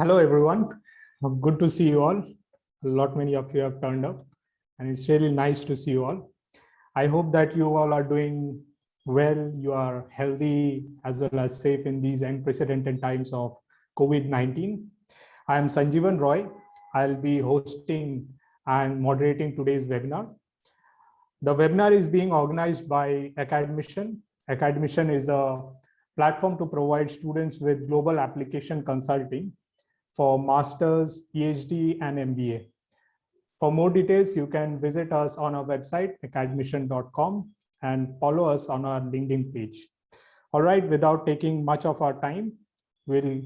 Hello, everyone. Good to see you all. Many of you have turned up, and it's really nice to see you all. I hope that you all are doing well, you are healthy as well as safe in these unprecedented times of COVID-19. I am Sanjeevan Roy. I'll be hosting and moderating today's webinar. The webinar is being organized by Academician. Academician is a platform to provide students with global application consulting for Masters, PhD, and MBA. For more details, you can visit us on our website, academician.com, and follow us on our LinkedIn page. All right, without taking much of our time, we'll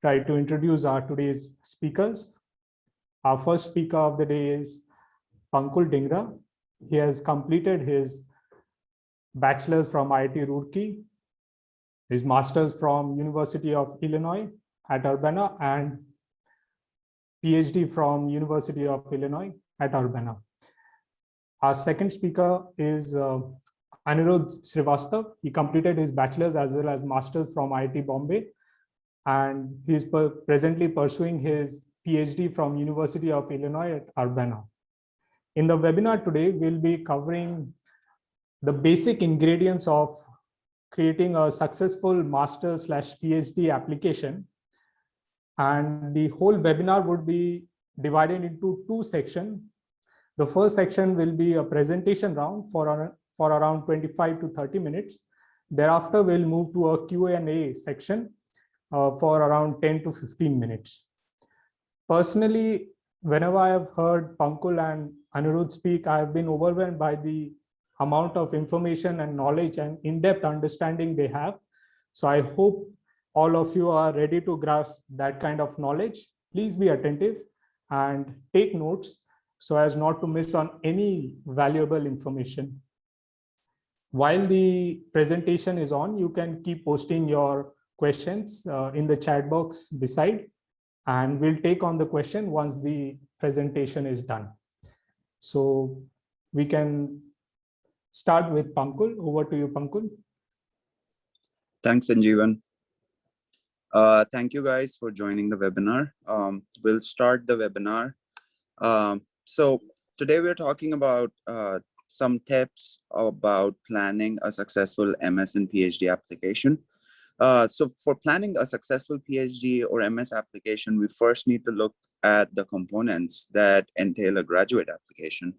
try to introduce our today's speakers. Our first speaker of the day is Pankul Dingra. He has completed his bachelor's from IIT Roorkee, his master's from University of Illinois at Urbana, and PhD from University of Illinois at Urbana. Our second speaker is Anirudh Srivastav. He completed his bachelor's as well as master's from IIT Bombay, and he is presently pursuing his PhD from University of Illinois at Urbana. In the webinar today, we'll be covering the basic ingredients of creating a successful master/PhD application. And the whole webinar would be divided into two sections. The first section will be a presentation round for around 25 to 30 minutes. Thereafter, we'll move to a Q&A section for around 10 to 15 minutes. Personally, whenever I have heard Pankul and Anirudh speak, I have been overwhelmed by the amount of information and knowledge and in-depth understanding they have. So I hope all of you are ready to grasp that kind of knowledge. Please be attentive and take notes so as not to miss on any valuable information. While the presentation is on, you can keep posting your questions in the chat box beside, and we'll take on the question once the presentation is done. So we can start with Pankul. Over to you, Pankul. Thanks, Sanjeevan. Thank you guys for joining the webinar. We'll start the webinar. So today we're talking about some tips about planning a successful MS and PhD application. So for planning a successful PhD or MS application, we first need to look at the components that entail a graduate application.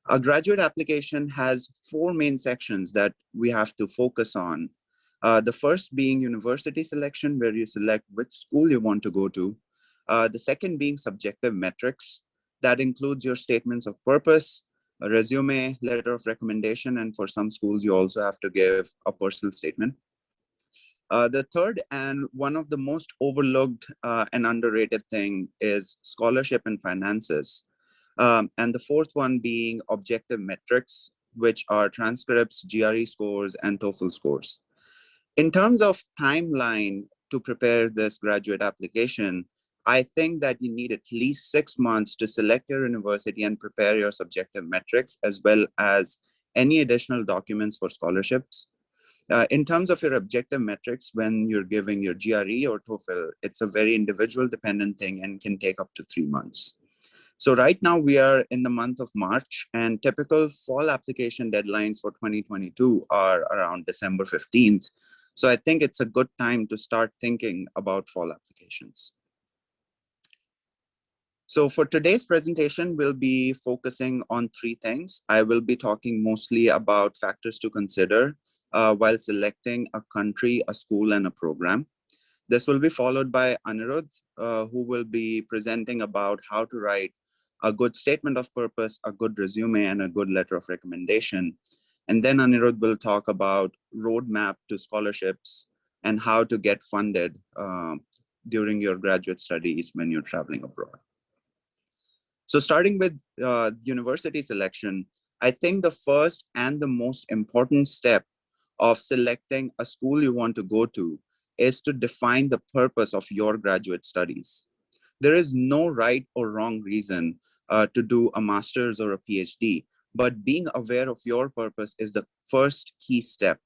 A graduate application has four main sections that we have to focus on. The first being university selection, where you select which school you want to go to. The second being subjective metrics. That includes your statements of purpose, a resume, letter of recommendation, and for some schools, you also have to give a personal statement. The third and one of the most overlooked and underrated thing is scholarship and finances. And the fourth one being objective metrics, which are transcripts, GRE scores, and TOEFL scores. In terms of timeline to prepare this graduate application, I think that you need at least 6 months to select your university and prepare your subjective metrics, as well as any additional documents for scholarships. In terms of your objective metrics, when you're giving your GRE or TOEFL, it's a very individual dependent thing and can take up to 3 months. So right now we are in the month of March, and typical fall application deadlines for 2022 are around December 15th. So I think it's a good time to start thinking about fall applications. So for today's presentation, we'll be focusing on 3 things. I will be talking mostly about factors to consider while selecting a country, a school, and a program. This will be followed by Anirudh, who will be presenting about how to write a good statement of purpose, a good resume, and a good letter of recommendation. And then Anirudh will talk about roadmap to scholarships and how to get funded during your graduate studies when you're traveling abroad. So starting with university selection, I think the first and the most important step of selecting a school you want to go to is to define the purpose of your graduate studies. There is no right or wrong reason to do a master's or a PhD, but being aware of your purpose is the first key step.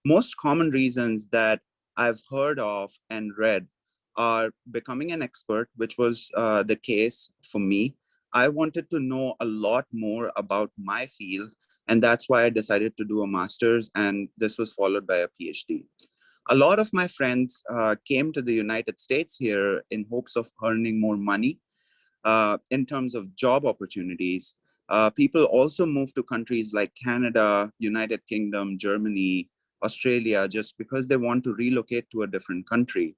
Most common reasons that I've heard of and read are becoming an expert, which was the case for me. I wanted to know a lot more about my field, and that's why I decided to do a master's, and this was followed by a PhD. A lot of my friends came to the United States here in hopes of earning more money in terms of job opportunities. People also move to countries like Canada, United Kingdom, Germany, Australia, just because they want to relocate to a different country.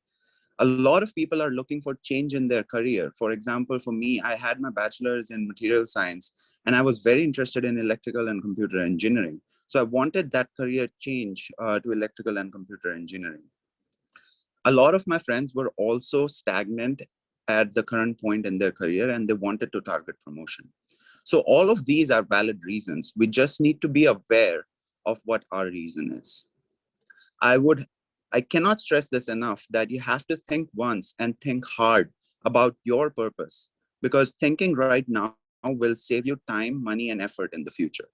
A lot of people are looking for change in their career. For example, for me, I had my bachelor's in material science, and I was very interested in electrical and computer engineering. So I wanted that career change to electrical and computer engineering. A lot of my friends were also stagnant at the current point in their career, and they wanted to target promotion. So all of these are valid reasons. We just need to be aware of what our reason is. I would, I cannot stress this enough that you have to think once and think hard about your purpose, because thinking right now will save you time, money, and effort in the future.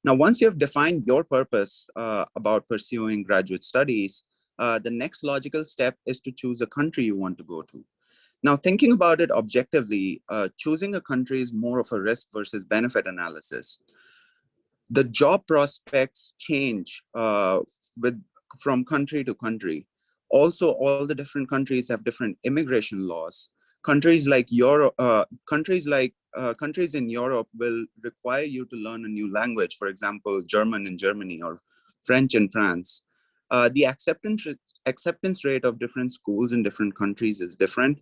Now, once you have defined your purpose about pursuing graduate studies, the next logical step is to choose a country you want to go to. Now, thinking about it objectively, choosing a country is more of a risk versus benefit analysis. The job prospects change with from country to country. Also, all the different countries have different immigration laws. Countries like Europe, countries in Europe will require you to learn a new language. For example, German in Germany or French in France. The acceptance rate of different schools in different countries is different.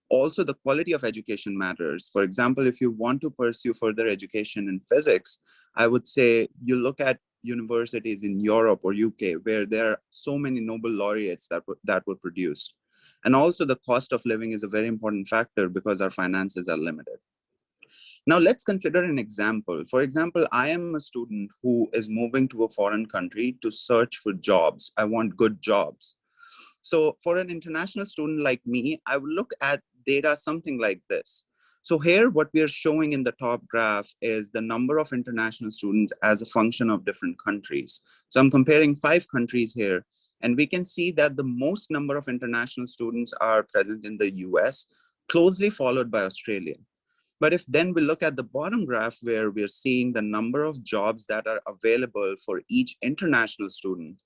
Also, the quality of education matters. For example, if you want to pursue further education in physics, I would say you look at universities in Europe or UK, where there are so many Nobel laureates that were produced. And also the cost of living is a very important factor because our finances are limited. Now let's consider an example. For example, I am a student who is moving to a foreign country to search for jobs. I want good jobs. So for an international student like me, I would look at data something like this. So here, what we are showing in the top graph is the number of international students as a function of different countries. So I'm comparing 5 countries here, and we can see that the most number of international students are present in the US, closely followed by Australia. But if then we look at the bottom graph where we're seeing the number of jobs that are available for each international student,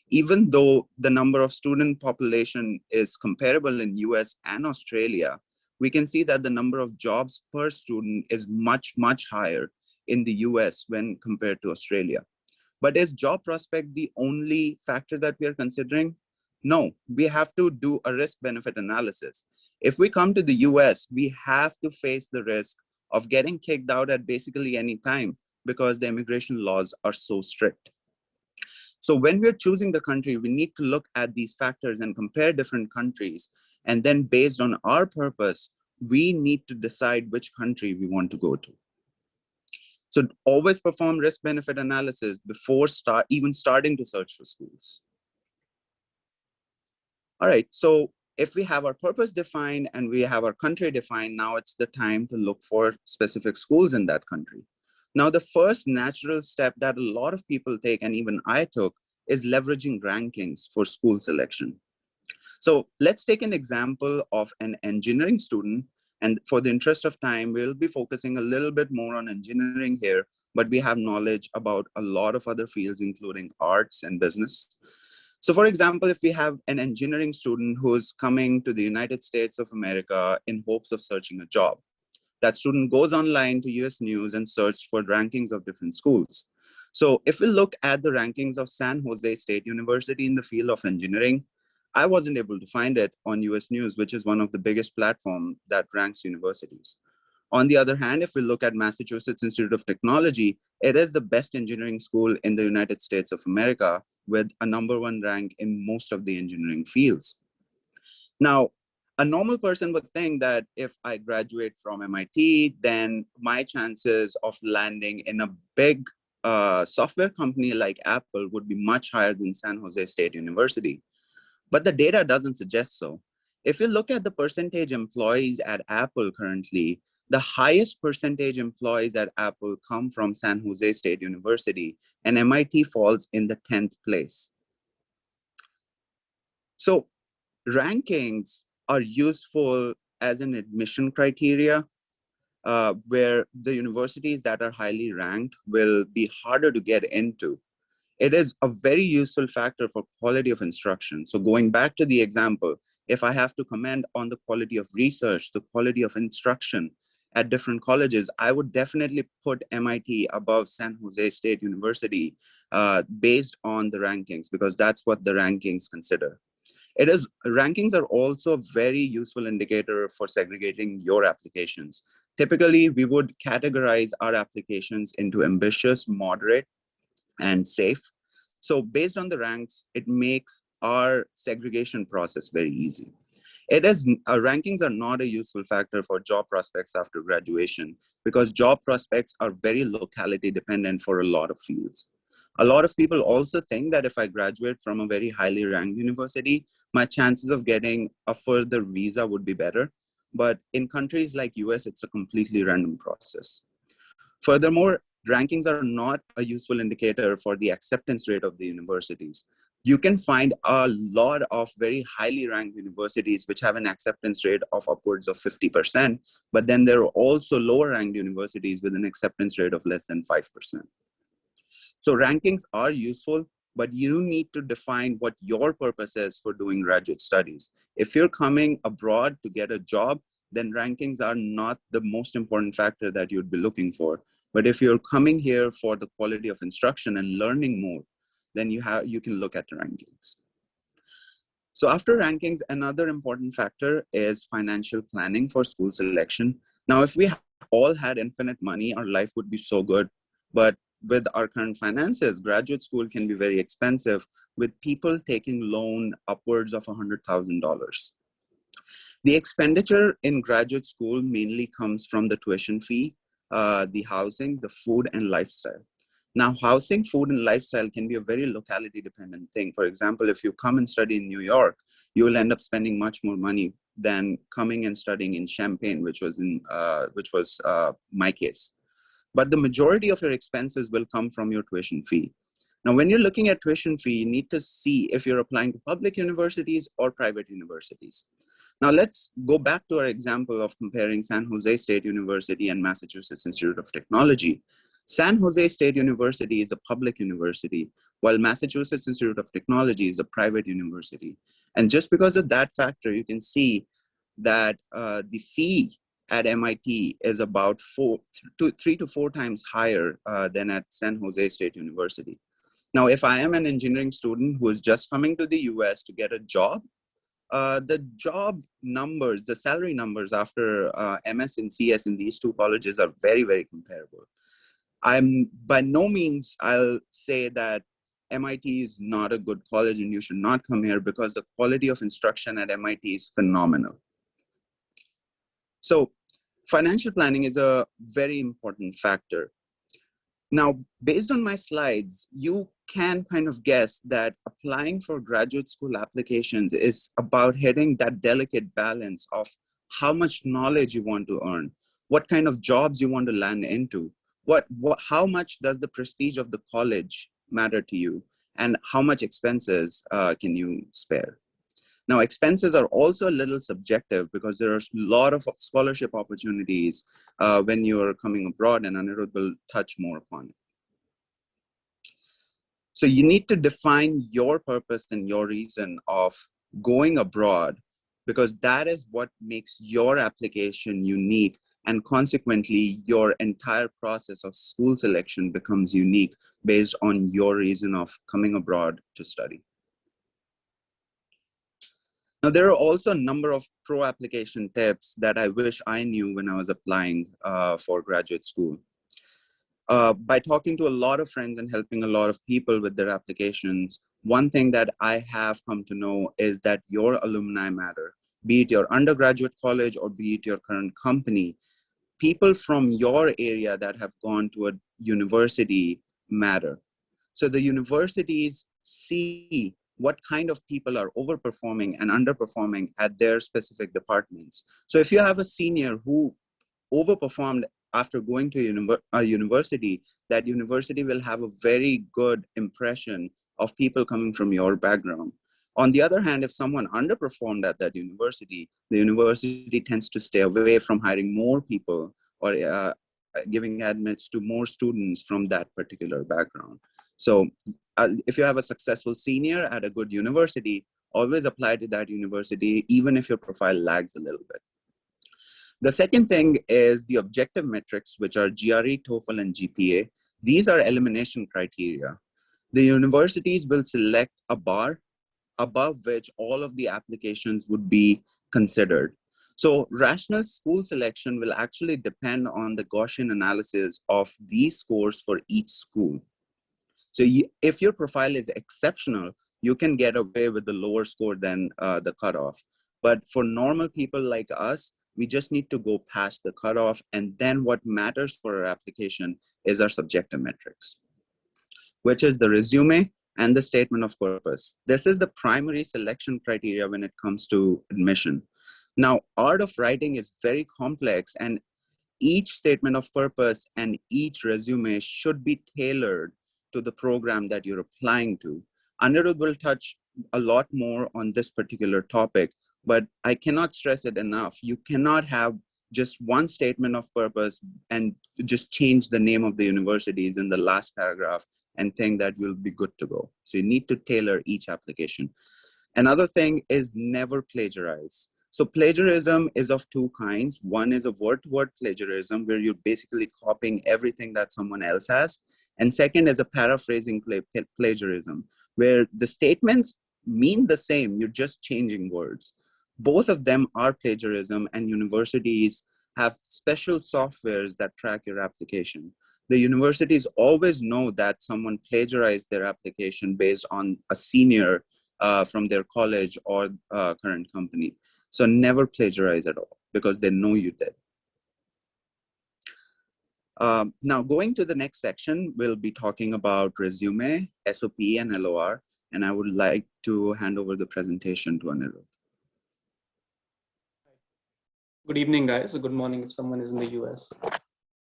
even though the number of student population is comparable in US and Australia, we can see that the number of jobs per student is much, much higher in the US when compared to Australia. But is job prospect the only factor that we are considering? No, we have to do a risk benefit analysis. If we come to the US, we have to face the risk of getting kicked out at basically any time because the immigration laws are so strict. So when we're choosing the country, we need to look at these factors and compare different countries. And then based on our purpose, we need to decide which country we want to go to. So always perform risk benefit analysis before even starting to search for schools. All right, so if we have our purpose defined and we have our country defined, now it's the time to look for specific schools in that country. Now, the first natural step that a lot of people take, and even I took, is leveraging rankings for school selection. So let's take an example of an engineering student. And for the interest of time, we'll be focusing a little bit more on engineering here, but we have knowledge about a lot of other fields, including arts and business. So for example, if we have an engineering student who's coming to the United States of America in hopes of searching a job, that student goes online to US News and search for rankings of different schools. So if we look at the rankings of San Jose State University in the field of engineering, I wasn't able to find it on US News, which is one of the biggest platforms that ranks universities. On the other hand, if we look at Massachusetts Institute of Technology, it is the best engineering school in the United States of America with a #1 rank in most of the engineering fields. Now, a normal person would think that if I graduate from MIT, then my chances of landing in a big software company like Apple would be much higher than San Jose State University. But the data doesn't suggest so. If you look at the percentage employees at Apple currently, the highest percentage employees at Apple come from San Jose State University, and MIT falls in the 10th place. So rankings are useful as an admission criteria, where the universities that are highly ranked will be harder to get into. It is a very useful factor for quality of instruction. So going back to the example, if I have to comment on the quality of research, the quality of instruction at different colleges, I would definitely put MIT above San Jose State University based on the rankings, because that's what the rankings consider. Rankings are also a very useful indicator for segregating your applications. Typically, we would categorize our applications into ambitious, moderate, and safe. So based on the ranks, it makes our segregation process very easy. Rankings are not a useful factor for job prospects after graduation, because job prospects are very locality dependent for a lot of fields. A lot of people also think that if I graduate from a very highly ranked university, my chances of getting a further visa would be better. But in countries like US, it's a completely random process. Furthermore, rankings are not a useful indicator for the acceptance rate of the universities. You can find a lot of very highly ranked universities which have an acceptance rate of upwards of 50%, but then there are also lower ranked universities with an acceptance rate of less than 5%. So rankings are useful, but you need to define what your purpose is for doing graduate studies. If you're coming abroad to get a job, then rankings are not the most important factor that you'd be looking for. But if you're coming here for the quality of instruction and learning more, then you can look at the rankings. So after rankings, another important factor is financial planning for school selection. Now, if we all had infinite money, our life would be so good. But with our current finances, graduate school can be very expensive, with people taking loan upwards of $100,000. The expenditure in graduate school mainly comes from the tuition fee, the housing, the food, and lifestyle. Now, housing, food, and lifestyle can be a very locality dependent thing. For example, if you come and study in New York, you will end up spending much more money than coming and studying in Champaign, which was my case. But the majority of your expenses will come from your tuition fee. Now, when you're looking at tuition fee, you need to see if you're applying to public universities or private universities. Now, let's go back to our example of comparing San Jose State University and Massachusetts Institute of Technology. San Jose State University is a public university, while Massachusetts Institute of Technology is a private university. And just because of that factor, you can see that the fee at MIT is about 3 to 4 times higher than at San Jose State University. Now, if I am an engineering student who is just coming to the US to get a job, the job numbers, the salary numbers after MS and CS in these two colleges are very, very comparable. I'm by no means, I'll say that MIT is not a good college and you should not come here, because the quality of instruction at MIT is phenomenal. So financial planning is a very important factor. Now, based on my slides, you can kind of guess that applying for graduate school applications is about hitting that delicate balance of how much knowledge you want to earn, what kind of jobs you want to land into, how much does the prestige of the college matter to you, and how much expenses can you spare. Now, expenses are also a little subjective, because there are a lot of scholarship opportunities when you're coming abroad, and Anirudh will touch more upon it. So you need to define your purpose and your reason of going abroad, because that is what makes your application unique. And consequently, your entire process of school selection becomes unique based on your reason of coming abroad to study. Now, there are also a number of pro-application tips that I wish I knew when I was applying for graduate school. By talking to a lot of friends and helping a lot of people with their applications, one thing that I have come to know is that your alumni matter, be it your undergraduate college or be it your current company. People from your area that have gone to a university matter. So the universities see what kind of people are overperforming and underperforming at their specific departments. So if you have a senior who overperformed after going to a university, that university will have a very good impression of people coming from your background. On the other hand, if someone underperformed at that university, the university tends to stay away from hiring more people or giving admits to more students from that particular background. So if you have a successful senior at a good university, always apply to that university, even if your profile lags a little bit. The second thing is the objective metrics, which are GRE, TOEFL, and GPA. These are elimination criteria. The universities will select a bar above which all of the applications would be considered. So rational school selection will actually depend on the Gaussian analysis of these scores for each school. So if your profile is exceptional, you can get away with the lower score than the cutoff. But for normal people like us, we just need to go past the cutoff. And then what matters for our application is our subjective metrics, which is the resume and the statement of purpose. This is the primary selection criteria when it comes to admission. Now, art of writing is very complex, and each statement of purpose and each resume should be tailored to the program that you're applying to. Anirudh will touch a lot more on this particular topic, but I cannot stress it enough. You cannot have just one statement of purpose and just change the name of the universities in the last paragraph and think that you'll be good to go. So you need to tailor each application. Another thing is never plagiarize. So plagiarism is of two kinds. One is a word-to-word plagiarism, where you're basically copying everything that someone else has. And second is a paraphrasing plagiarism, where the statements mean the same, you're just changing words. Both of them are plagiarism, and universities have special softwares that track your application. The universities always know that someone plagiarized their application based on a senior from their college or current company. So never plagiarize at all, because they know you did. Now, going to the next section, we'll be talking about resume, SOP, and LOR. And I would like to hand over the presentation to Anirudh. Good evening, guys. Good morning if someone is in the US.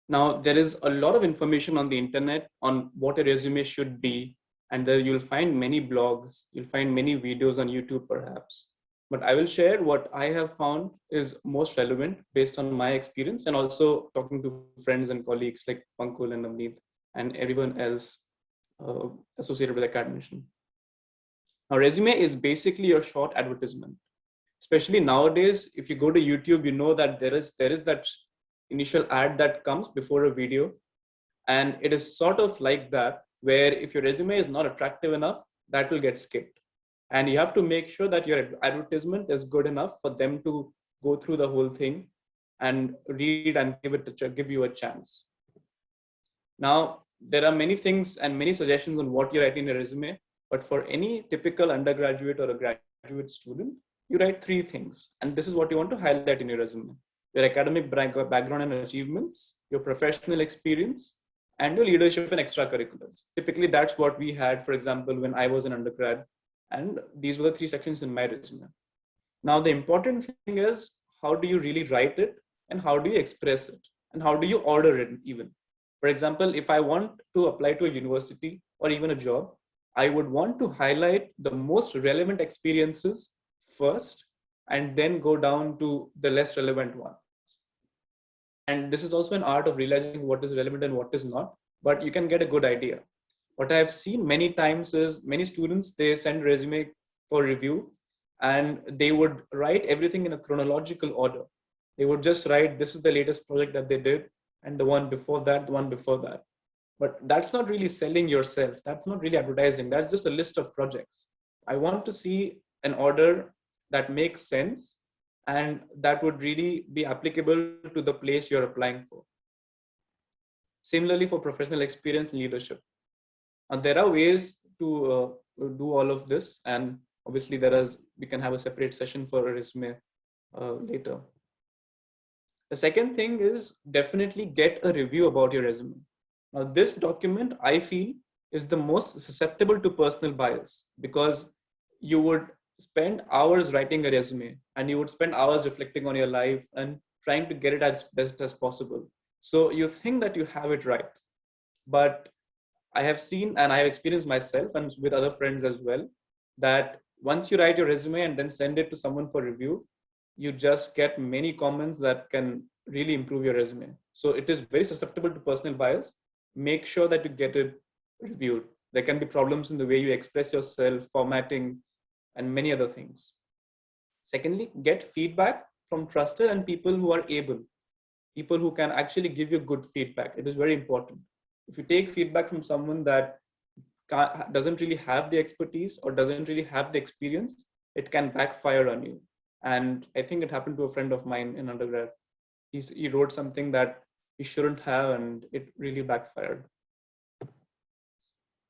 Now, there is a lot of information on the internet on what a resume should be. And there you'll find many blogs, you'll find many videos on YouTube perhaps. But I will share what I have found is most relevant based on my experience, and also talking to friends and colleagues like Pankul and Navneet and everyone else associated with Academician. Now, resume is basically your short advertisement. Especially nowadays, if you go to YouTube, you know that there is that initial ad that comes before a video. And it is sort of like that, where if your resume is not attractive enough, that will get skipped. And you have to make sure that your advertisement is good enough for them to go through the whole thing and read and give you a chance. Now, there are many things and many suggestions on what you write in a resume, but for any typical undergraduate or a graduate student, you write three things. And this is what you want to highlight in your resume: your academic background and achievements, your professional experience, and your leadership and extracurriculars. Typically, that's what we had, for example, when I was an undergrad. And these were the three sections in my resume. Now, the important thing is, how do you really write it, and how do you express it, and how do you order it even? For example, if I want to apply to a university or even a job, I would want to highlight the most relevant experiences first, and then go down to the less relevant ones. And this is also an art of realizing what is relevant and what is not, but you can get a good idea. What I've seen many times is many students, they send resume for review and they would write everything in a chronological order. They would just write, this is the latest project that they did, and the one before that, the one before that. But that's not really selling yourself. That's not really advertising. That's just a list of projects. I want to see an order that makes sense and that would really be applicable to the place you're applying for. Similarly, for professional experience and leadership. And there are ways to do all of this, and obviously we can have a separate session for a resume later. The second thing is definitely get a review about your resume. Now, this document, I feel, is the most susceptible to personal bias, because you would spend hours writing a resume and you would spend hours reflecting on your life and trying to get it as best as possible. So you think that you have it right, but I have seen and I have experienced myself and with other friends as well, that once you write your resume and then send it to someone for review, you just get many comments that can really improve your resume. So it is very susceptible to personal bias. Make sure that you get it reviewed. There can be problems in the way you express yourself, formatting, and many other things. Secondly, get feedback from trusted and people who are able, people who can actually give you good feedback. It is very important. If you take feedback from someone that doesn't really have the expertise or doesn't really have the experience, it can backfire on you. And I think it happened to a friend of mine in undergrad. He wrote something that he shouldn't have, and it really backfired.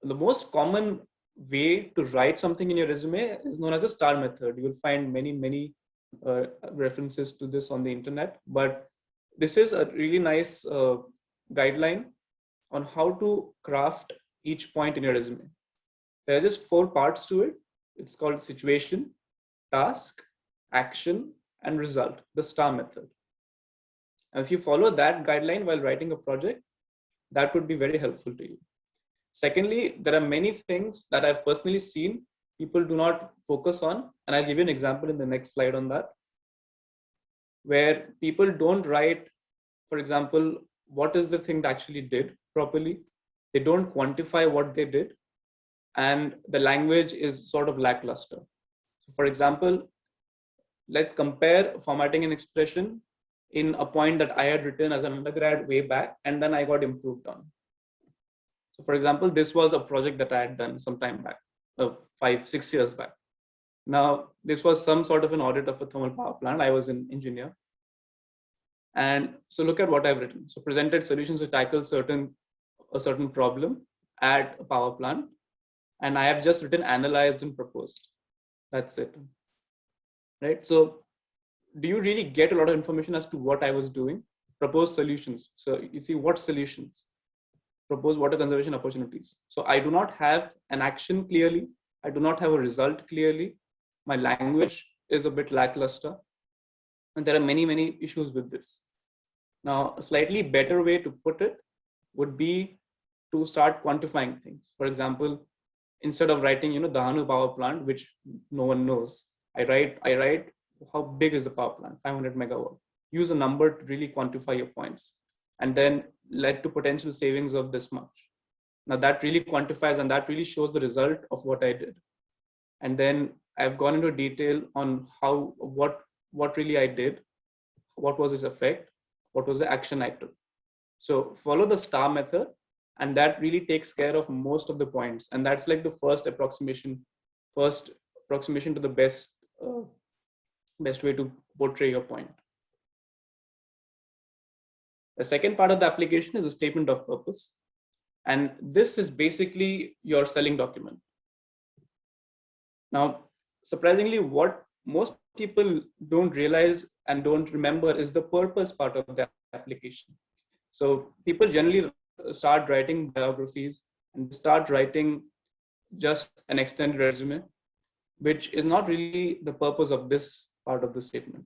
The most common way to write something in your resume is known as a star method. You will find many references to this on the internet, but this is a really nice guideline on how to craft each point in your resume. There are just 4 parts to it. It's called situation, task, action, and result, the STAR method. And if you follow that guideline while writing a project, that would be very helpful to you. Secondly, there are many things that I've personally seen people do not focus on, and I'll give you an example in the next slide on that, where people don't write, for example, what is the thing they actually did properly. They don't quantify what they did, and the language is sort of lackluster. So for example, let's compare formatting an expression in a point that I had written as an undergrad way back, and then I got improved on. So for example, this was a project that I had done some time back, 5-6 years back. Now, this was some sort of an audit of a thermal power plant. I was an engineer. And so look at what I've written. So presented solutions to tackle a certain problem at a power plant. And I have just written analyzed and proposed. That's it. Right? So do you really get a lot of information as to what I was doing? Proposed solutions. So you see, what solutions? Propose water conservation opportunities. So I do not have an action clearly. I do not have a result clearly. My language is a bit lackluster. And there are many issues with this. Now, a slightly better way to put it would be to start quantifying things. For example, instead of writing, Dahanu power plant, which no one knows, I write how big is the power plant, 500 megawatt. Use a number to really quantify your points, and then led to potential savings of this much. Now that really quantifies, and that really shows the result of what I did. And then I've gone into detail on what really I did, what was its effect, what was the action I took. So follow the STAR method, and that really takes care of most of the points. And that's like the first approximation to the best way to portray your point. The second part of the application is a statement of purpose. And this is basically your selling document. Now, surprisingly, what most people don't realize and don't remember is the purpose part of the application. So people generally start writing biographies and start writing just an extended resume, which is not really the purpose of this part of the statement.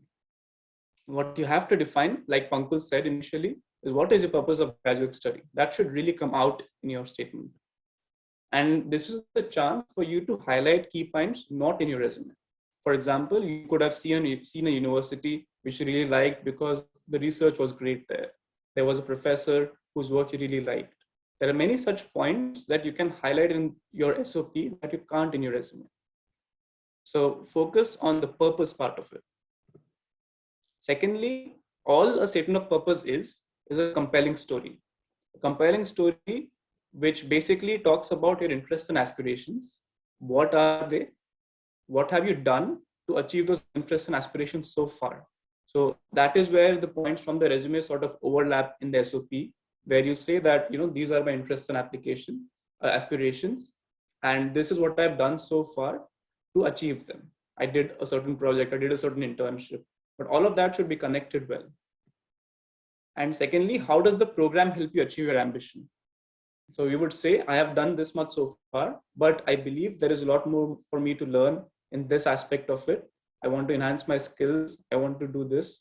What you have to define, like Pankaj said initially, is what is the purpose of graduate study? That should really come out in your statement. And this is the chance for you to highlight key points not in your resume. For example, you could have seen a university which you really liked because the research was great there. There was a professor whose work you really liked. There are many such points that you can highlight in your SOP that you can't in your resume. So focus on the purpose part of it. Secondly, all a statement of purpose is a compelling story. A compelling story which basically talks about your interests and aspirations. What are they? What have you done to achieve those interests and aspirations so far? So that is where the points from the resume sort of overlap in the SOP, where you say that, these are my interests and aspirations, and this is what I've done so far to achieve them. I did a certain project, I did a certain internship, but all of that should be connected well. And secondly, how does the program help you achieve your ambition? So you would say, I have done this much so far, but I believe there is a lot more for me to learn in this aspect of it. I want to enhance my skills. I want to do this,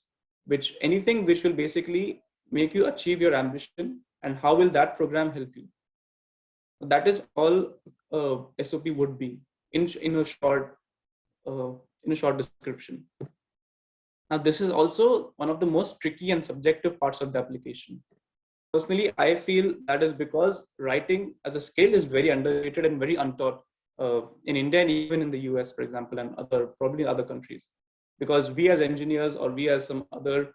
anything which will basically make you achieve your ambition, and how will that program help you? That is all SOP would be in a short in a short description. Now, this is also one of the most tricky and subjective parts of the application. Personally, I feel that is because writing as a skill is very underrated and very untaught in India and even in the US, for example, and probably other countries. Because we as engineers or we as some other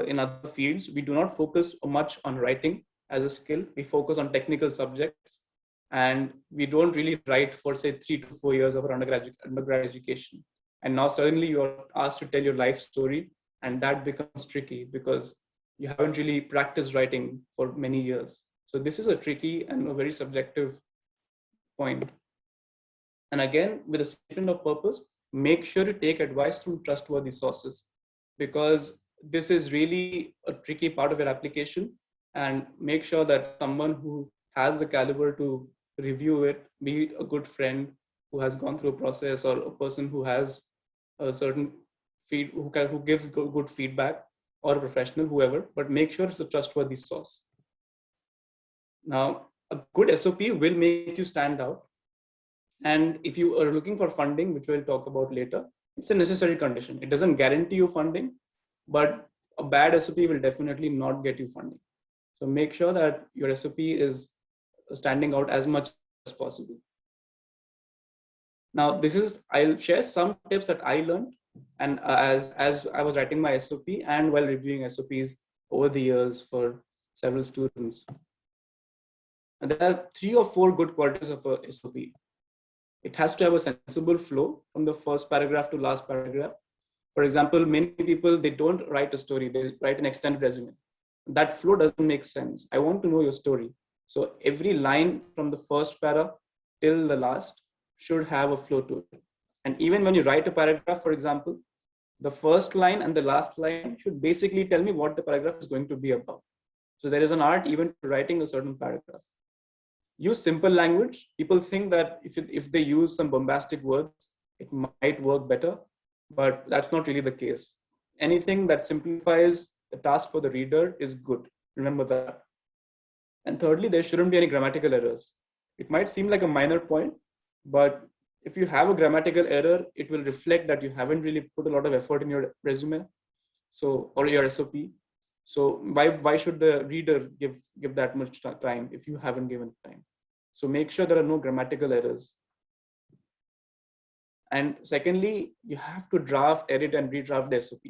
in other fields, we do not focus much on writing as a skill. We focus on technical subjects, and we don't really write for say 3 to 4 years of our undergrad education. And now suddenly you are asked to tell your life story, and that becomes tricky because you haven't really practiced writing for many years. So this is a tricky and a very subjective point. And again, with a statement of purpose, make sure to take advice from trustworthy sources, because this is really a tricky part of your application. And make sure that someone who has the caliber to review it, be it a good friend who has gone through a process, or a person who has a certain who gives good feedback, or a professional, whoever, but make sure it's a trustworthy source. Now, a good SOP will make you stand out. And if you are looking for funding, which we'll talk about later, it's a necessary condition. It doesn't guarantee you funding, but a bad SOP will definitely not get you funding. So make sure that your SOP is standing out as much as possible. Now, I'll share some tips that I learned, and as I was writing my SOP and while reviewing SOPs over the years for several students. And there are 3 or 4 good qualities of a SOP. It has to have a sensible flow from the first paragraph to last paragraph. For example, many people, they don't write a story, they write an extended resume. That flow doesn't make sense. I want to know your story. So every line from the first para till the last should have a flow to it. And even when you write a paragraph, for example, the first line and the last line should basically tell me what the paragraph is going to be about. So there is an art even to writing a certain paragraph. Use simple language. People think that if they use some bombastic words, it might work better, but that's not really the case. Anything that simplifies the task for the reader is good. Remember that. And thirdly, there shouldn't be any grammatical errors. It might seem like a minor point, but if you have a grammatical error, it will reflect that you haven't really put a lot of effort in your resume, or your SOP. So why should the reader give that much time if you haven't given time? So make sure there are no grammatical errors. And secondly, you have to draft, edit, and redraft the SOP.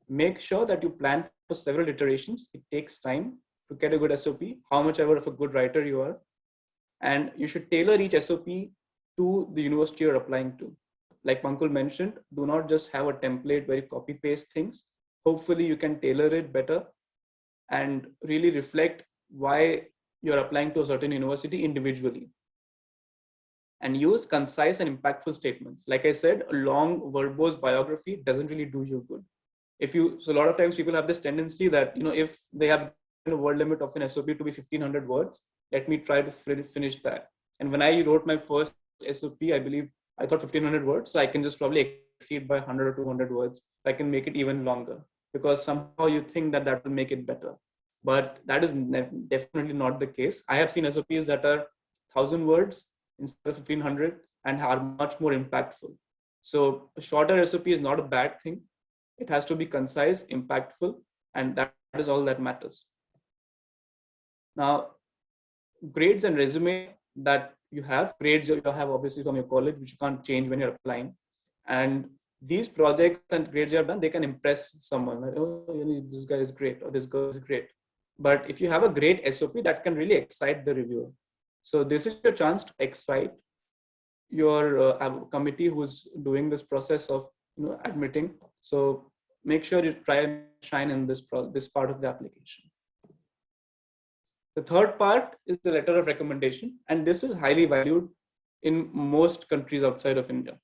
Make sure that you plan for several iterations. It takes time to get a good SOP, how much ever of a good writer you are. And you should tailor each SOP to the university you're applying to. Like Pankul mentioned, do not just have a template where you copy paste things. Hopefully you can tailor it better and really reflect why you're applying to a certain university individually. And use concise and impactful statements. Like I said, a long verbose biography doesn't really do you good. So a lot of times people have this tendency that, if they have a word limit of an SOP to be 1500 words, let me try to finish that. And when I wrote my first SOP, I believe I thought 1500 words, so I can just probably exceed by 100 or 200 words. I can make it even longer, because somehow you think that will make it better. But that is definitely not the case. I have seen SOPs that are 1000 words instead of 1500 and are much more impactful. So a shorter SOP is not a bad thing. It has to be concise, impactful, and that is all that matters. Now, grades and resume that you have, grades you have obviously from your college, which you can't change when you're applying. And these projects and grades you have done, they can impress someone. Like, oh, this guy is great, or this girl is great. But if you have a great SOP, that can really excite the reviewer. So this is your chance to excite your committee who's doing this process of admitting. So make sure you try and shine in this part of the application. The third part is the letter of recommendation, and this is highly valued in most countries outside of India.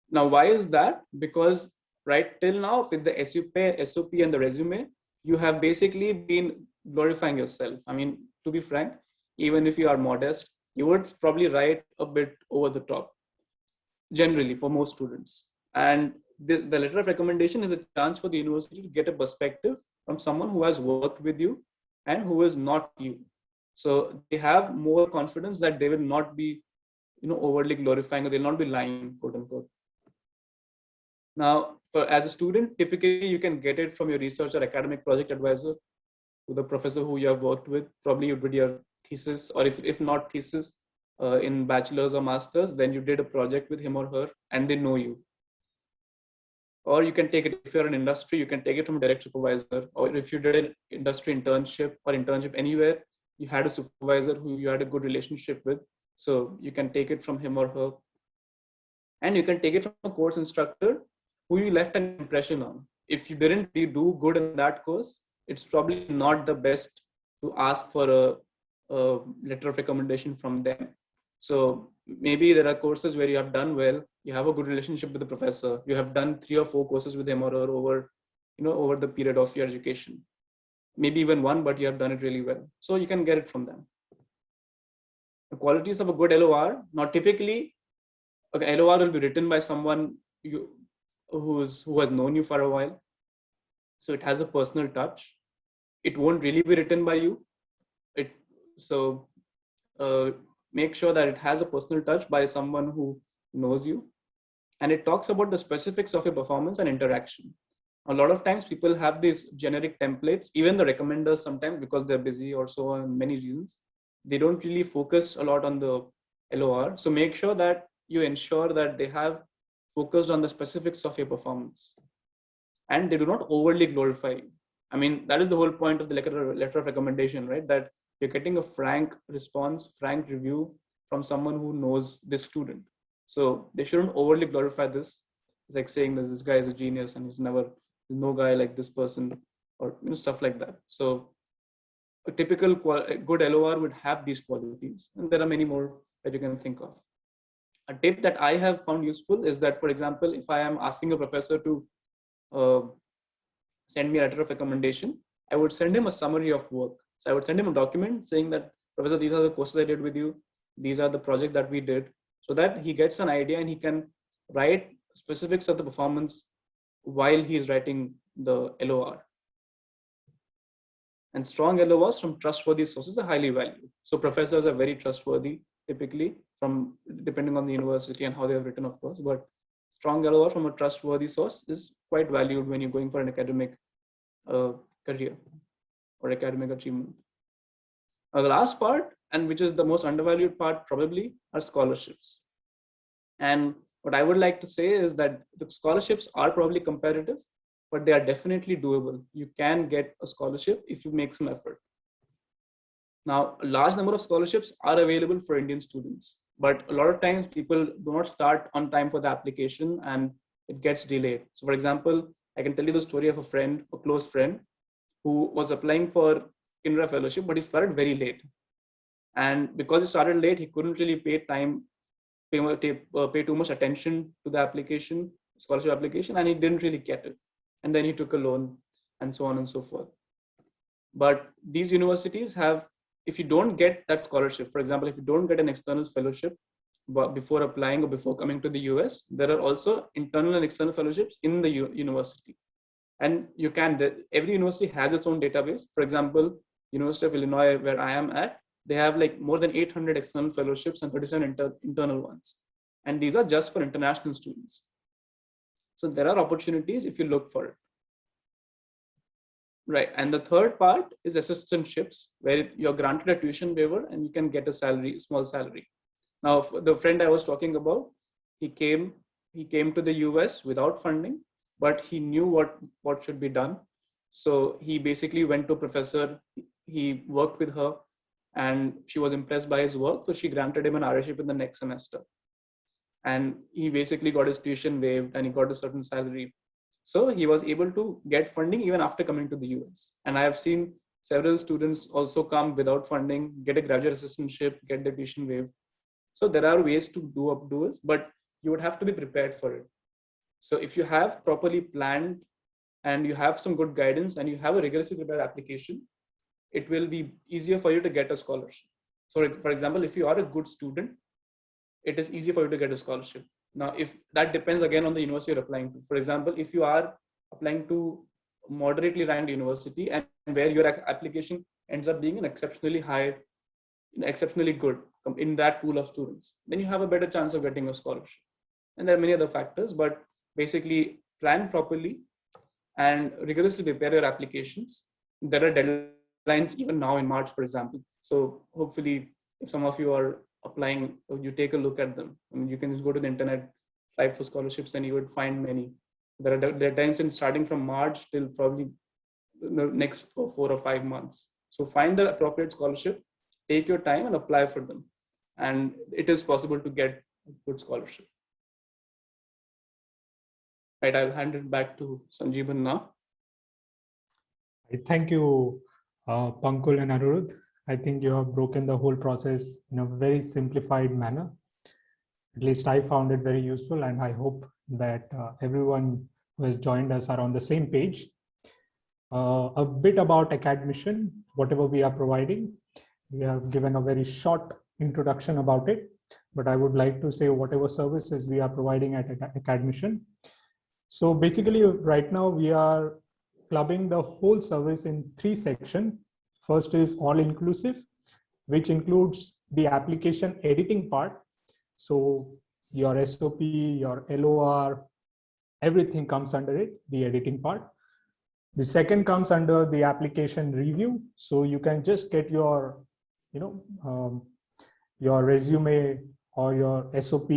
Now, why is that? Because right till now, with the SOP and the resume, you have basically been glorifying yourself. I mean, to be frank, even if you are modest, you would probably write a bit over the top, generally for most students. And the letter of recommendation is a chance for the university to get a perspective from someone who has worked with you and who is not you. So they have more confidence that they will not be overly glorifying, or they'll not be lying, quote unquote. Now, as a student, typically you can get it from your research or academic project advisor, to the professor who you have worked with. Probably you did your thesis, or if not thesis, in bachelor's or master's, then you did a project with him or her, and they know you. Or you can take it, if you're in industry, you can take it from a direct supervisor. Or if you did an industry internship or internship anywhere, you had a supervisor who you had a good relationship with. So you can take it from him or her. And you can take it from a course instructor who you left an impression on. If you didn't do good in that course, it's probably not the best to ask for a letter of recommendation from them. So maybe there are courses where you have done well, you have a good relationship with the professor, you have done 3 or 4 courses with him or her over the period of your education. Maybe even one, but you have done it really well. So you can get it from them. The qualities of a good LOR, now typically, okay, LOR will be written by someone who has known you for a while. So it has a personal touch. It won't really be written by you. Make sure that it has a personal touch by someone who knows you. And it talks about the specifics of your performance and interaction. A lot of times people have these generic templates, even the recommenders sometimes, because they're busy or so on, many reasons. They don't really focus a lot on the LOR. So make sure that you ensure that they have focused on the specifics of your performance. And they do not overly glorify you. I mean, that is the whole point of the letter of recommendation, right? That you're getting a frank response, frank review from someone who knows this student. So they shouldn't overly glorify this, like saying that this guy is a genius and there's no guy like this person, or stuff like that. So a typical good LOR would have these qualities, and there are many more that you can think of. A tip that I have found useful is that, for example, if I am asking a professor to send me a letter of recommendation, I would send him a summary of work. So I would send him a document saying that, Professor, these are the courses I did with you. These are the projects that we did, so that he gets an idea and he can write specifics of the performance while he is writing the LOR. And strong LORs from trustworthy sources are highly valued. So professors are very trustworthy, typically, depending on the university and how they have written, of course. But strong LOR from a trustworthy source is quite valued when you're going for an academic career or academic achievement. Now, the last part, and which is the most undervalued part probably, are scholarships. And what I would like to say is that the scholarships are probably competitive, but they are definitely doable. You can get a scholarship if you make some effort. Now, a large number of scholarships are available for Indian students, but a lot of times people do not start on time for the application and it gets delayed. So for example, I can tell you the story of a close friend, who was applying for Kindra fellowship, but he started very late. And because he started late, he couldn't really pay too much attention to the scholarship application, and he didn't really get it. And then he took a loan and so on and so forth. But these universities have, if you don't get that scholarship, for example, if you don't get an external fellowship before applying or before coming to the US, there are also internal and external fellowships in the university. And every university has its own database. For example, University of Illinois, where I am at, they have like more than 800 external fellowships and 37 internal ones. And these are just for international students. So there are opportunities if you look for it. Right. And the third part is assistantships, where you're granted a tuition waiver and you can get a small salary. Now, the friend I was talking about, he came to the US without funding, but he knew what should be done. So he basically went to a professor, he worked with her, and she was impressed by his work. So she granted him an RShip in the next semester. And he basically got his tuition waived and he got a certain salary. So he was able to get funding even after coming to the US. And I have seen several students also come without funding, get a graduate assistantship, get the tuition waived. So there are ways to do it, but you would have to be prepared for it. So if you have properly planned and you have some good guidance and you have a rigorously prepared application, it will be easier for you to get a scholarship. So for example, if you are a good student, it is easy for you to get a scholarship. Now, if that depends again on the university you're applying to. For example, if you are applying to a moderately ranked university and where your application ends up being an exceptionally good, in that pool of students, then you have a better chance of getting a scholarship. And there are many other factors, but basically plan properly and rigorously prepare your applications. There are deadlines even now in March, for example. So hopefully, if some of you are applying, you take a look at them. I mean, you can just go to the internet, type for scholarships, and you would find many. There are deadlines in starting from March till probably the next 4 or 5 months. So find the appropriate scholarship, take your time and apply for them. And it is possible to get a good scholarship. Right, I'll hand it back to Sanjeevan now. Thank you, Pankul and Anirudh. I think you have broken the whole process in a very simplified manner. At least I found it very useful, and I hope that everyone who has joined us are on the same page. A bit about Academician, whatever we are providing. We have given a very short introduction about it, but I would like to say whatever services we are providing at Academician. So basically, right now we are clubbing the whole service in 3 sections. First is all-inclusive, which includes the application editing part. So your SOP, your LOR, everything comes under it, the editing part. The second comes under the application review. So you can just get your, your resume or your SOP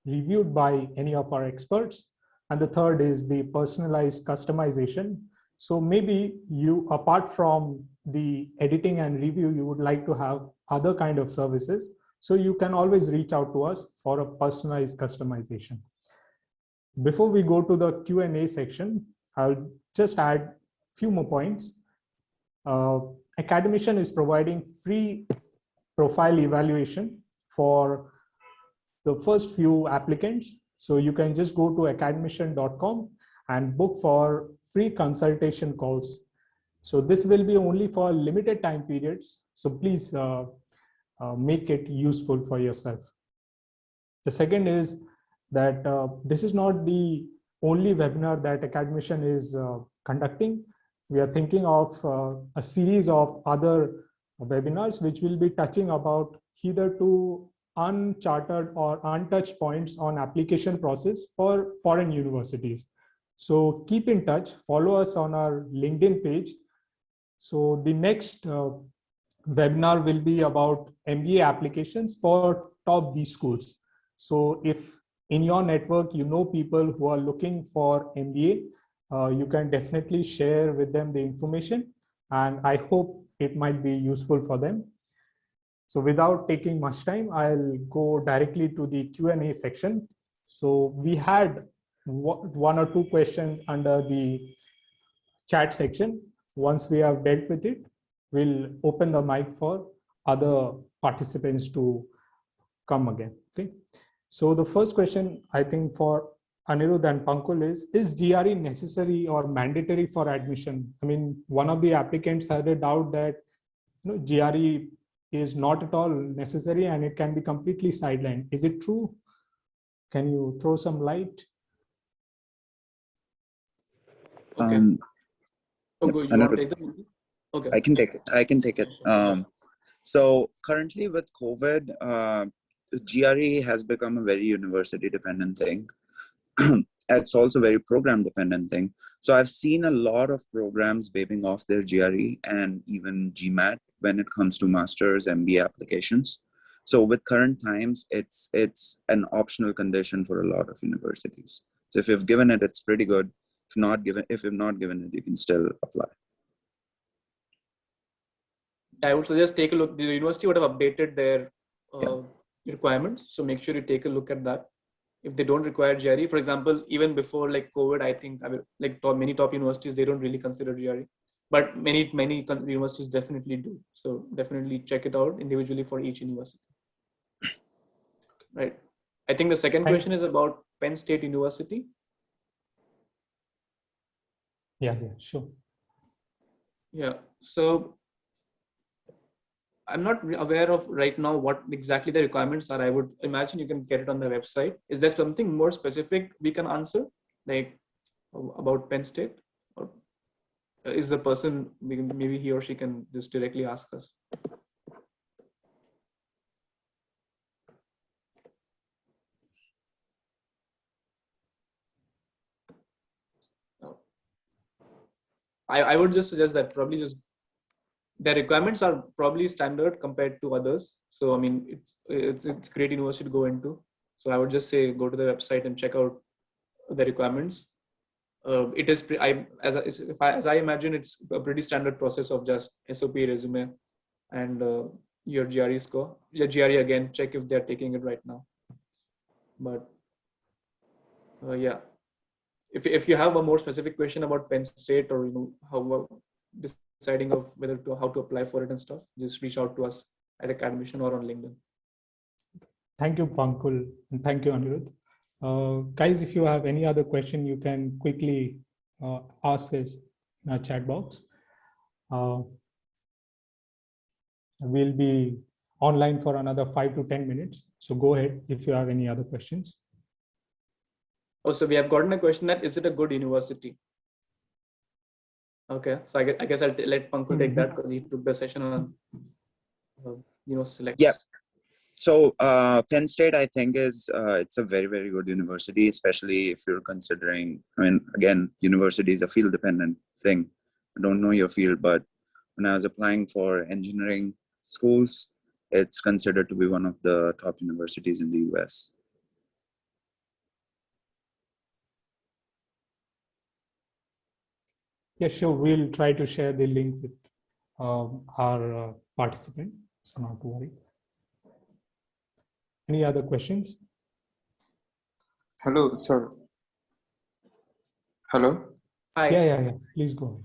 reviewed by any of our experts. And the third is the personalized customization. So maybe you, apart from the editing and review, you would like to have other kind of services. So you can always reach out to us for a personalized customization. Before we go to the Q&A section, I'll just add a few more points. Academician is providing free profile evaluation for the first few applicants. So you can just go to academician.com and book for free consultation calls. So this will be only for limited time periods. So please make it useful for yourself. The second is that this is not the only webinar that Academician is conducting. We are thinking of a series of other webinars which will be touching about either to uncharted or untouched points on application process for foreign universities. So keep in touch, follow us on our LinkedIn page. So the next webinar will be about MBA applications for top B schools. So if in your network, you know people who are looking for MBA, you can definitely share with them the information, and I hope it might be useful for them. So without taking much time, I'll go directly to the Q&A section. So we had 1 or 2 questions under the chat section. Once we have dealt with it, we'll open the mic for other participants to come again. Okay. So the first question, I think, for Anirudh and Pankul is GRE necessary or mandatory for admission? I mean, one of the applicants had a doubt that GRE is not at all necessary and it can be completely sidelined. Is it true? Can you throw some light? Okay. You want to take them? Okay. I can take it. So currently with COVID, GRE has become a very university dependent thing. It's also a very program dependent thing. So I've seen a lot of programs waiving off their GRE and even GMAT when it comes to master's MBA applications. So with current times, it's an optional condition for a lot of universities. So if you've given it, it's pretty good. If you've not given it, you can still apply. I would suggest take a look. The university would have updated their requirements. So make sure you take a look at that. If they don't require GRE, for example, even before like COVID, I think many top universities, they don't really consider GRE, but many universities definitely do. So definitely check it out individually for each university. Right. I think the second question is about Penn State University. Yeah, sure. Yeah. So I'm not aware of right now what exactly the requirements are. I would imagine you can get it on the website. Is there something more specific we can answer, like about Penn State? Or is the person, maybe he or she can just directly ask us? I would just suggest that probably just their requirements are probably standard compared to others. So I mean, it's great university to go into. So I would just say go to the website and check out the requirements. It is as I imagine, it's a pretty standard process of just SOP, resume, and your GRE score. Your GRE again, check if they're taking it right now. But yeah, if you have a more specific question about Penn State, or how deciding of whether to how to apply for it and stuff, just reach out to us at Academician or on LinkedIn. Thank you, Pankul, and thank you, Anirudh. Guys, if you have any other question, you can quickly ask us in our chat box. We'll be online for another 5 to 10 minutes. So go ahead if you have any other questions. Also, we have gotten a question that, is it a good university? Okay, so I guess I'll let Pankul take that because he took the session on select. Yeah. So Penn State, I think, is it's a very, very good university, especially if you're considering, I mean, again, university is a field dependent thing. I don't know your field, but when I was applying for engineering schools, it's considered to be one of the top universities in the US. Yeah, sure. We'll try to share the link with our participant. So not to worry. Any other questions? Hello, sir. Hello. Hi. Yeah. Please go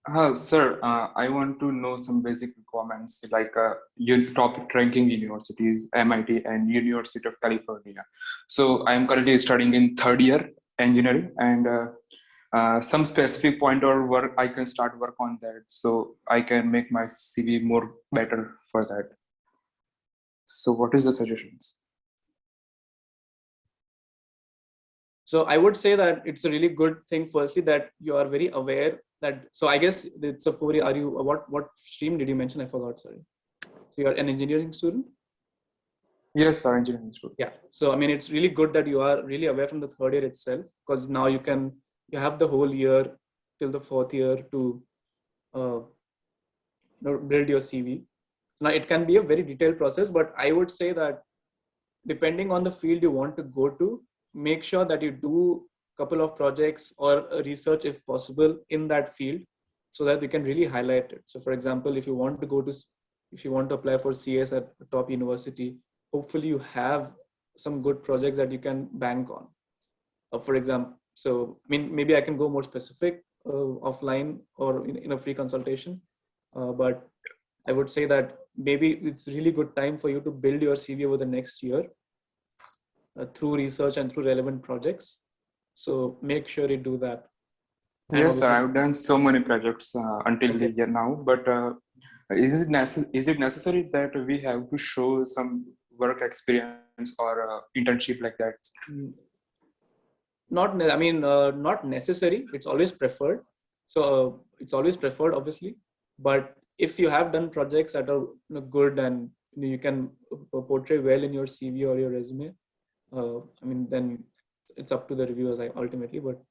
ahead. Sir, I want to know some basic requirements like top ranking universities, MIT and University of California. So I am currently studying in third year engineering, and some specific point or work I can start work on that, so I can make my CV more better for that. So what is the suggestions? So I would say that it's a really good thing, firstly, that you are very aware that, so I guess it's a 4-year, are you, what stream did you mention? I forgot, sorry. So you're an engineering student? Yes, sir, engineering student. Yeah, so I mean, it's really good that you are really aware from the third year itself, because now you have the whole year till the fourth year to build your CV. Now it can be a very detailed process, but I would say that depending on the field you want to go to, make sure that you do a couple of projects or research if possible in that field, so that you can really highlight it. So for example, if you want to apply for CS at a top university, hopefully you have some good projects that you can bank on. For example, so I mean, maybe I can go more specific offline or in a free consultation, but I would say that maybe it's really good time for you to build your CV over the next year through research and through relevant projects. So make sure you do that. Yes, sir, I've done so many projects until the year now, but is it necessary that we have to show some work experience or internship like that? Not necessary. It's always preferred. So it's always preferred, obviously. But if you have done projects that are good and you can portray well in your CV or your resume, I mean, then it's up to the reviewers ultimately. But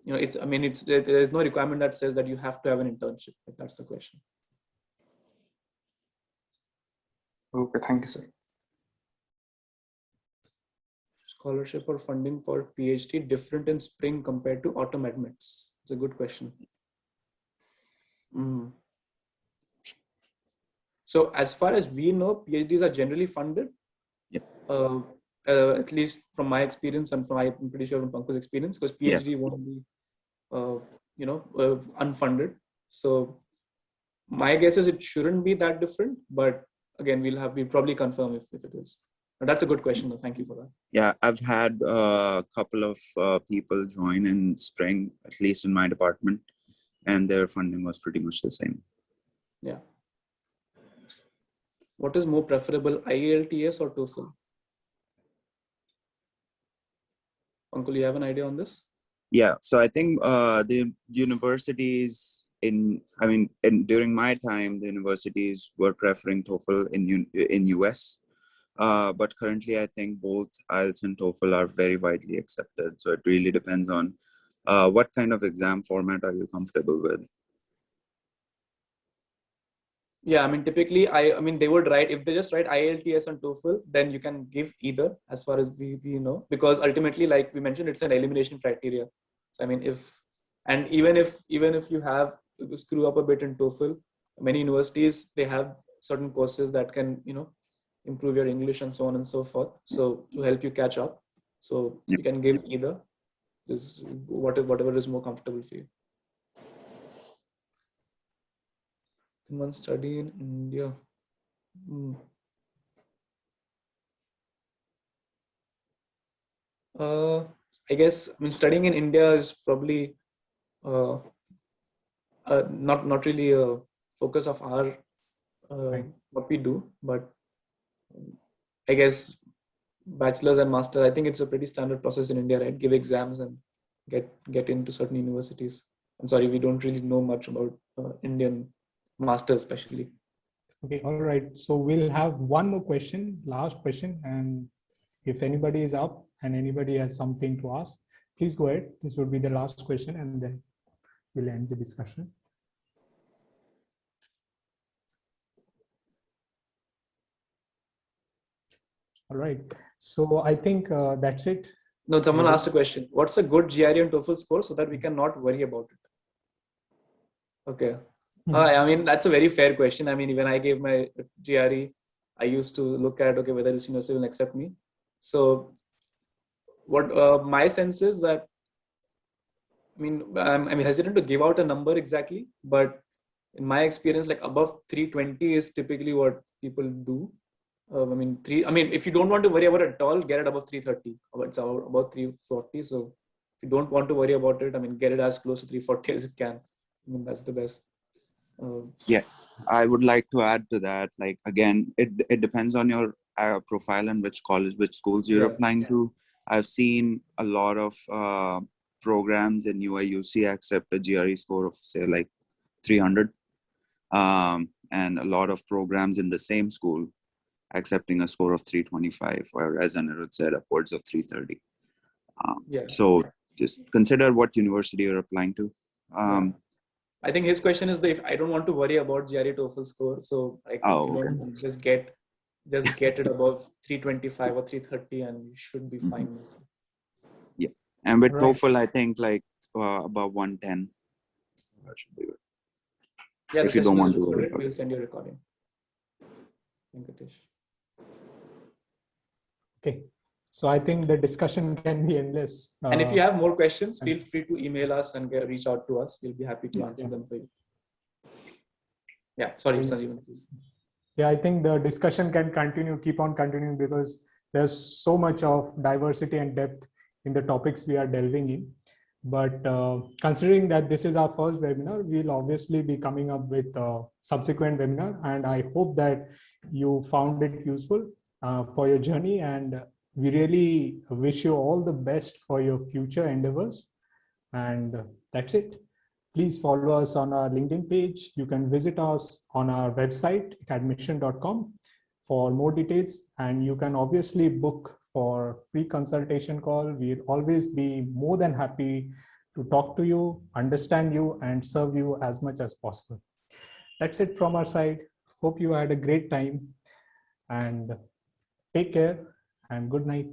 there's no requirement that says that you have to have an internship. If that's the question. Okay, thank you, sir. Scholarship or funding for PhD different in spring compared to autumn admits? It's a good question. So as far as we know, PhDs are generally funded. Yep. At least from my experience and I'm pretty sure from Pankul's experience, because PhD won't be, unfunded. So my guess is it shouldn't be that different, but again, we'll probably confirm if it is. But that's a good question, though. Thank you for that. Yeah, I've had a couple of people join in spring, at least in my department, and their funding was pretty much the same. Yeah. What is more preferable, IELTS or TOEFL? Uncle, you have an idea on this? Yeah, so I think the universities during my time, the universities were preferring TOEFL in US. But currently, I think both IELTS and TOEFL are very widely accepted. So it really depends on What kind of exam format are you comfortable with? Yeah, I mean, typically, I mean, they would write, if they just write IELTS and TOEFL, then you can give either, as far as we know, because ultimately, like we mentioned, it's an elimination criteria. So, I mean, even if you have to screw up a bit in TOEFL, many universities, they have certain courses that can, improve your English and so on and so forth. So to help you catch up. So Yeah. you can give either, is whatever is more comfortable for you. Can one study in India? I guess, I mean, studying in India is probably uh, not really a focus of our Right. what we do, but I guess bachelor's and master, I think it's a pretty standard process in India, right? Give exams and get into certain universities. I'm sorry, we don't really know much about Indian master especially. Okay, all right. So we'll have one more question, last question. And if anybody is up and anybody has something to ask, please go ahead. This would be the last question and then we'll end the discussion. All right. So I think that's it. No, someone asked a question. What's a good GRE and TOEFL score so that we can not worry about it? Okay. I mean, that's a very fair question. I mean, when I gave my GRE, I used to look at, okay, whether this university will accept me. So what my sense is that, I mean, I'm hesitant to give out a number exactly, but in my experience, like above 320 is typically what people do. I mean, if you don't want to worry about it at all, get it above 330. It's about 340. So if you don't want to worry about it, I mean, get it as close to 340 as you can. I mean, that's the best. Yeah, I would like to add to that. Like, again, it depends on your profile and which college, which schools you're applying to. I've seen a lot of programs in UIUC accept a GRE score of, say, like 300. And a lot of programs in the same school accepting a score of 325, or as Anirudh said, upwards of 330. So just consider what university you're applying to. I think his question is if I don't want to worry about GRE TOEFL score, so like if you don't just get it above 325 or 330 and you should be fine. Yeah, and with TOEFL, I think like above 110. That should be good. Yeah, if you don't want to worry about we'll send you a recording. Okay, so I think the discussion can be endless. And if you have more questions, feel free to email us and reach out to us. We'll be happy to answer them for you. Yeah, sorry, Sanjeevan, please. Yeah, I think the discussion can keep on continuing, because there's so much of diversity and depth in the topics we are delving in. But considering that this is our first webinar, we'll obviously be coming up with a subsequent webinar. And I hope that you found it useful for your journey. And we really wish you all the best for your future endeavors. And that's it. Please follow us on our LinkedIn page. You can visit us on our website, academician.com, for more details. And you can obviously book for free consultation call. We'll always be more than happy to talk to you, understand you, and serve you as much as possible. That's it from our side. Hope you had a great time, and take care and good night.